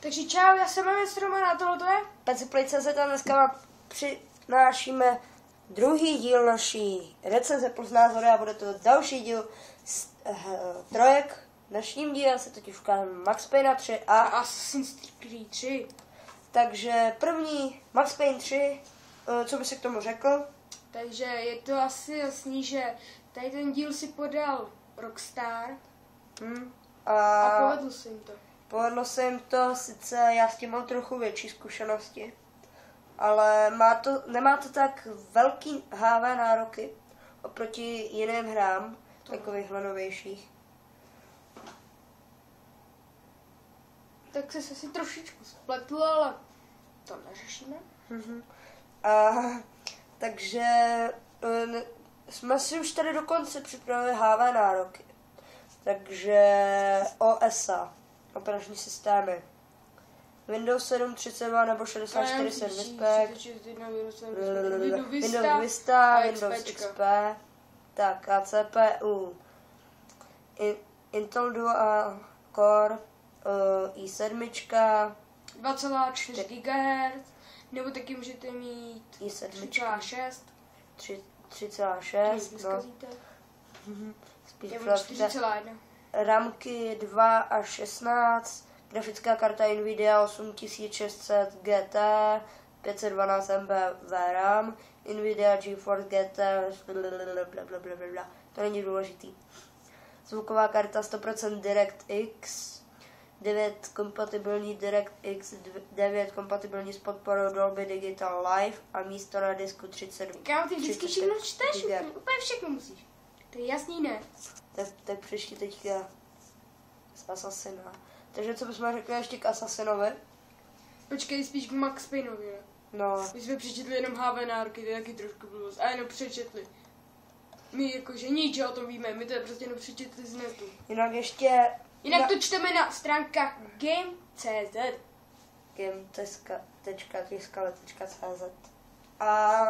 Takže čau, já jsem jmenuji Roman a tohle je PCplay.cz a dneska vám přinášíme druhý díl naší recenze plus názory a bude to další díl z trojek. V dnešním díle se totiž ukážeme Max Payne 3 a Assassin's Creed 3. Takže první Max Payne 3, co by se k tomu řekl? Takže je to asi jasný, že tady ten díl si podal Rockstar a povedlo se jim to. Povedlo se jim to, sice já s tím mám trochu větší zkušenosti, ale nemá to tak velký HV nároky oproti jiným hrám, takových novějších. Tak se asi trošičku spletl, ale to neřešíme. Takže jsme si už tady dokonce připravili HV nároky. Takže OSA, operační systémy. Windows 7, 32 nebo 64 Respect, Windows Vista, Windows XP, tak a CPU, Intel Dual Core, i7, 2,4 GHz, nebo taky můžete mít i7, 3,6. 3,6, Nebo 4,1. Ramky 2 až 16, grafická karta Nvidia 8600 GT, 512 MB VRAM, Nvidia GeForce GT, blablabla. To není důležitý. Zvuková karta 100% DirectX, 9 kompatibilní DirectX, 9 kompatibilní s podporou Dolby Digital Live a místo na disku 37. Kámo, ty vždycky všechno čteš, úplně všechno musíš. To je jasný, ne? Tak přišli teďka z Assassina. Takže co bychom řekli ještě k Assassinovi? Počkej, spíš k Max Payneovi, ne? No. My jsme přečetli jenom HV nároky, to je taky trošku blbost. A jenom přečetli. My jakože nic o tom víme, my to je prostě jenom přečetli z netu. Jinak to čteme na stránkách game.cz. game.cz A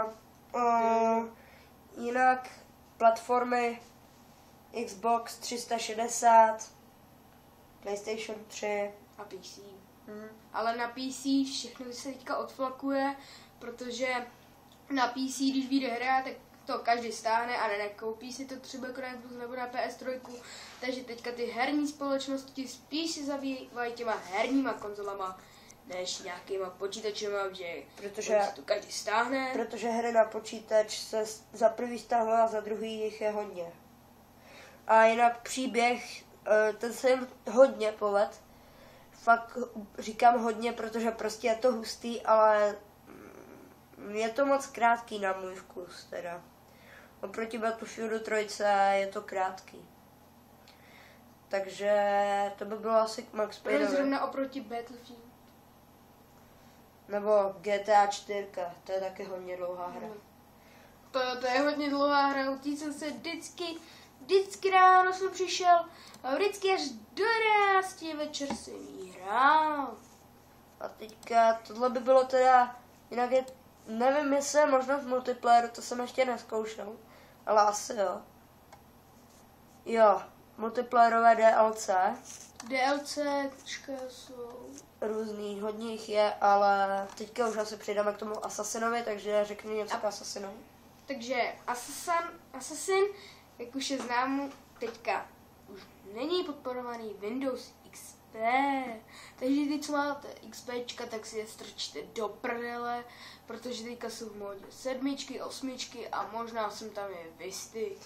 jinak platformy Xbox 360, PlayStation 3 a PC. Ale na PC všechno se teďka odflakuje, protože na PC, když vyjde hra, tak to každý stáhne a nekoupí si to třeba jako na Xbox nebo na PS3. Takže teďka ty herní společnosti spíš si zabývají těma herníma konzolama, než nějakýma počítačema, protože to každý stáhne. Protože hry na počítač se za prvý stáhlo a za druhý jich je hodně. A jinak příběh, ten se jim hodně poved. Fakt říkám hodně, protože prostě je to hustý, ale je to moc krátký na můj vkus teda. Oproti Battlefieldu 3 je to krátký. Takže to by bylo asi k Max Payne. Zrovna oproti Battlefield. Nebo GTA 4, to je taky hodně dlouhá hra. To je hodně dlouhá hra, u jsem se vždycky ráno jsem přišel a vždycky až do 11 večer jsem jí hrál. A teďka tohle by bylo teda, jinak nevím, jestli je možnost multiplayeru, to jsem ještě nezkoušel, ale asi jo. Jo, multiplayerové DLC. DLCčka jsou různý, hodně jich je, ale teďka už asi přidáme k tomu Assassinovi, takže řekni něco k Assassinovi. Takže Assassin, jak už je známo, teďka už není podporovaný Windows XP, takže ty, co máte XPčka, tak si je strčte do prdele, protože teďka jsou v módě 7, 8 a možná jsem tam je Visty.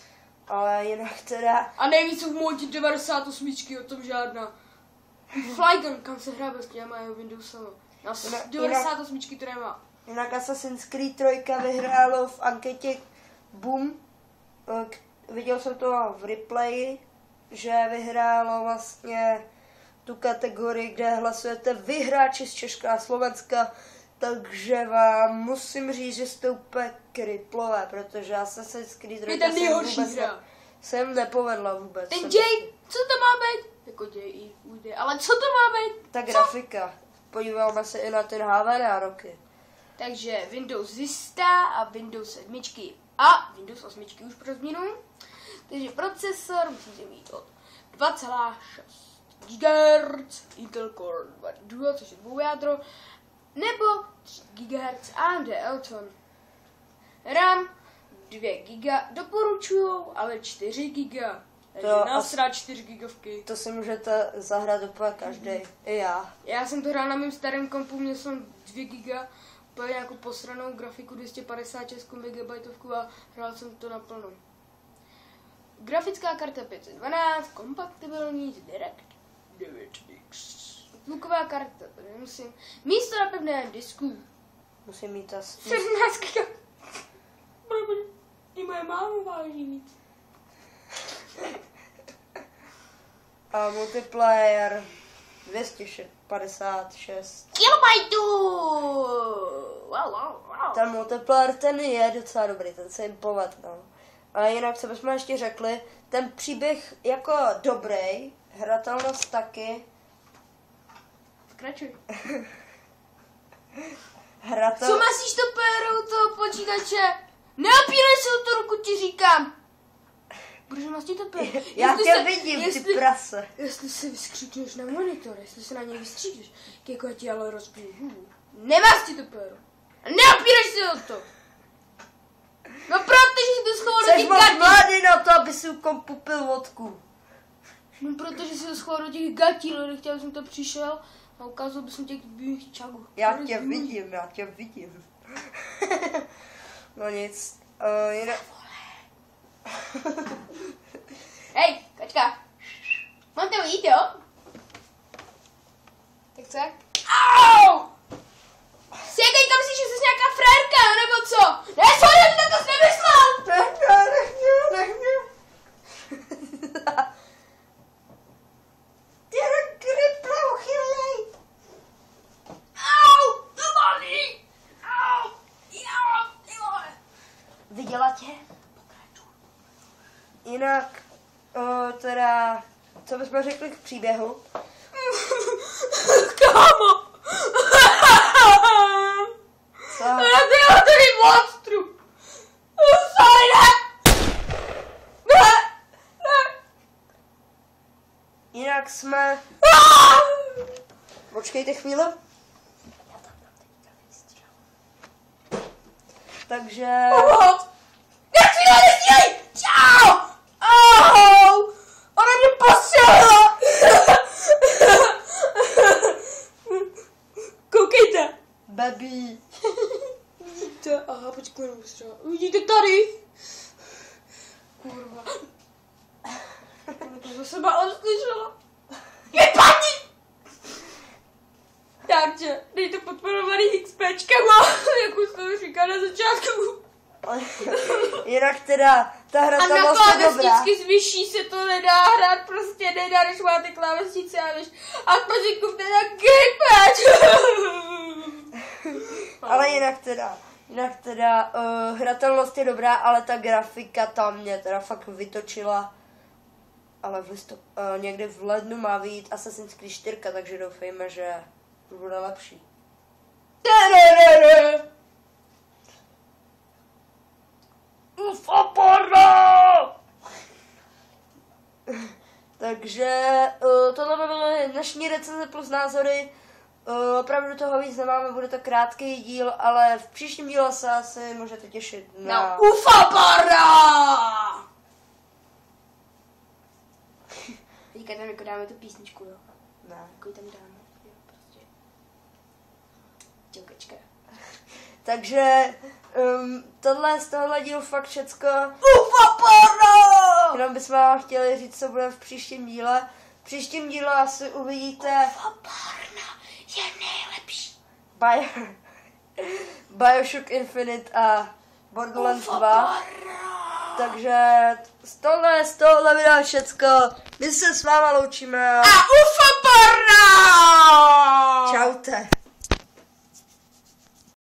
Ale jinak teda... A nejvíc jsou v módě 98, o tom žádná. Flygun, kam se hrá bez těma mají Windows sama. Na 98 to nemá. Jinak Assassin's Creed 3 vyhrálo v anketě Boom. Viděl jsem to v replayi, že vyhrálo vlastně tu kategorii, kde hlasujete vy hráči z Česka a Slovenska. Takže vám musím říct, že jste úplně kriplové, protože Assassin's Creed 3 jsem nepovedla vůbec. Ten Jay, co to má být? Jako Jay, ale co to má být? Ta grafika. Podíváme se i na ten HV nároky. Takže Windows Vista a Windows 7 a Windows 8 už pro změnu. Takže procesor musíte mít od 2,6 GHz, Intel Core 2 Duo, což je dvoujádro, nebo 3 GHz AMD Elton. RAM 2 GB doporučujou, ale 4 GB. Takže nasrát 4 gigovky. To si můžete zahrát úplně každý. I já. Já jsem to hrál na mém starém kompu, měl jsem 2 GB, úplně nějakou posranou grafiku 256 MB a hrál jsem to naplno. Grafická karta 512, kompatibilní s DirectX. Zvuková karta, to nemusím. Místo na pevném disku. Musím mít asi. 17 GB. I moje máma váží víc. A multiplayer 256 kilobajtů! Wow. Ten multiplayer, ten je docela dobrý, ten se jim povedl. Ale jinak, co bychom ještě řekli, ten příběh jako dobrý, hratelnost taky. Pokračuj. Hratel... Co masíš to péru toho počítače? Neopírej se o to ruku, ti říkám. Protože masíš to péru. Já tě vidím, ty prase. Jestli se vyskříkneš na monitor, jestli se na něj vystříkneš, jako já ti ale rozbiju hubu. Nemasíš to péru. A neopírej se o to. No protože jsi to schoval do těch Jseš moc gatí. mladý na to, aby si u kompu pil vodku. No protože jsi to schoval do těch gatí, no nechtěl, abych to přišel a ukázal bych těch bílých čagů. Já tě vidím. No nic. Jinak... Hej, kačka. Mám to jít, jo? Tak co? Au! Sěkej, tam si, že jsi nějaká frérka, nebo co? Ne, sorry, to jsi nemyslel! Nech mě. Ty gripla uchylej. Au, to bolí! Au, ty vole. Viděla tě? Jinak, teda, co bychom řekli k příběhu? Kámo! Co? Já dělám tady monstru! Sorry, ne! Jinak jsme... Počkejte chvíli. Takže... Nestřílej! Čau! Au! Ona mě postřelila! Koukejte! Baby. Vidíte? Aha, počkej, nebo postřelila. Vidíte tady? Kurva. To se má odslyšela. Vypadni! Takže, dejte podporovaný XPčkama, jak už to říká na začátku. Jinak teda, ta hra A tam na vlastně dobrá. klávesničky z vyšší se to nedá hrát, prostě nedá, když máte klávesnice a než aspoň si kupte na gamepad. Ale jinak teda, hratelnost je dobrá, ale ta grafika tam mě teda fakt vytočila. Ale někdy v lednu má vyjít Assassin's Creed 4, takže doufejme, že to bude lepší. Takže tohle by byly dnešní recenze plus názory. Opravdu toho víc nemáme, bude to krátký díl, ale v příštím díle se asi můžete těšit na... Ufapara! Teďka tam jako dáme tu písničku, jo? Ne. Jako tam dáme, jo, prostě. Čaukačka. Takže tohle z tohohle dílu fakt všecko. Ufapara! Jenom bychom vám chtěli říct, co bude v příštím díle. V příštím díle asi uvidíte... Ufaparna je nejlepší. Bioshock Infinite a Borderlands 2. Takže z tohohle videa všecko. My se s váma loučíme. A ufaparna! Čaute.